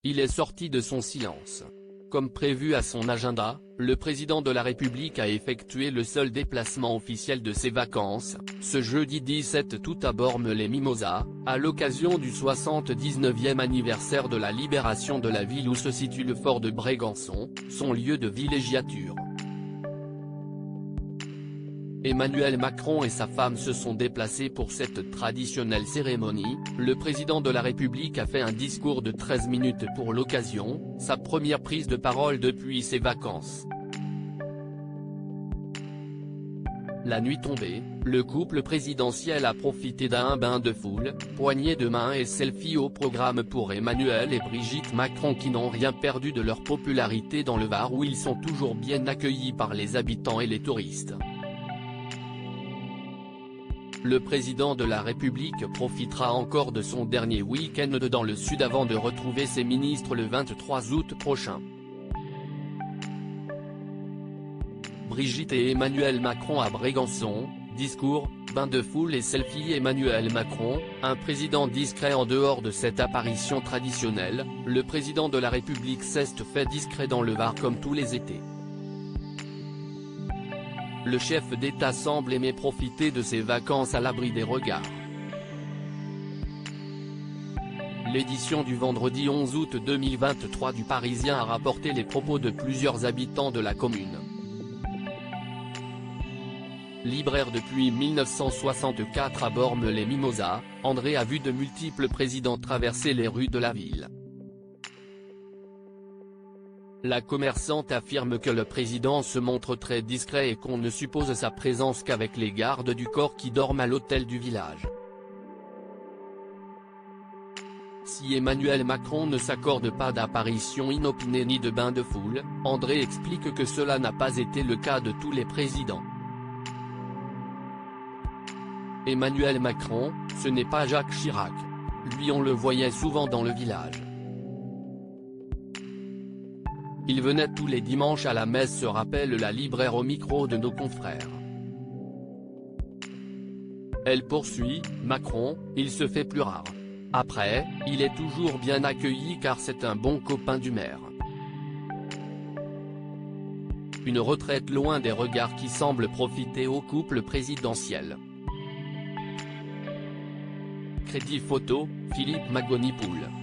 Il est sorti de son silence. Comme prévu à son agenda, le président de la République a effectué le seul déplacement officiel de ses vacances, ce jeudi 17 août à Bormes-les-Mimosas, à l'occasion du 79e anniversaire de la libération de la ville où se situe le fort de Brégançon, son lieu de villégiature. Emmanuel Macron et sa femme se sont déplacés pour cette traditionnelle cérémonie. Le président de la République a fait un discours de 13 minutes pour l'occasion, sa première prise de parole depuis ses vacances. La nuit tombée, le couple présidentiel a profité d'un bain de foule, poignée de main et selfie au programme pour Emmanuel et Brigitte Macron qui n'ont rien perdu de leur popularité dans le Var où ils sont toujours bien accueillis par les habitants et les touristes. Le président de la République profitera encore de son dernier week-end dans le sud avant de retrouver ses ministres le 23 août prochain. Brigitte et Emmanuel Macron à Brégançon, discours, bain de foule et selfie. Emmanuel Macron, un président discret en dehors de cette apparition traditionnelle, le président de la République s'est fait discret dans le Var comme tous les étés. Le chef d'État semble aimer profiter de ses vacances à l'abri des regards. L'édition du vendredi 11 août 2023 du Parisien a rapporté les propos de plusieurs habitants de la commune. Libraire depuis 1964 à Bormes-les-Mimosas, André a vu de multiples présidents traverser les rues de la ville. La commerçante affirme que le président se montre très discret et qu'on ne suppose sa présence qu'avec les gardes du corps qui dorment à l'hôtel du village. Si Emmanuel Macron ne s'accorde pas d'apparition inopinée ni de bain de foule, André explique que cela n'a pas été le cas de tous les présidents. Emmanuel Macron, ce n'est pas Jacques Chirac. Lui on le voyait souvent dans le village. Il venait tous les dimanches à la messe, se rappelle la libraire au micro de nos confrères. Elle poursuit, Macron, il se fait plus rare. Après, il est toujours bien accueilli car c'est un bon copain du maire. Une retraite loin des regards qui semblent profiter au couple présidentiel. Crédit photo, Philippe Magonipoul.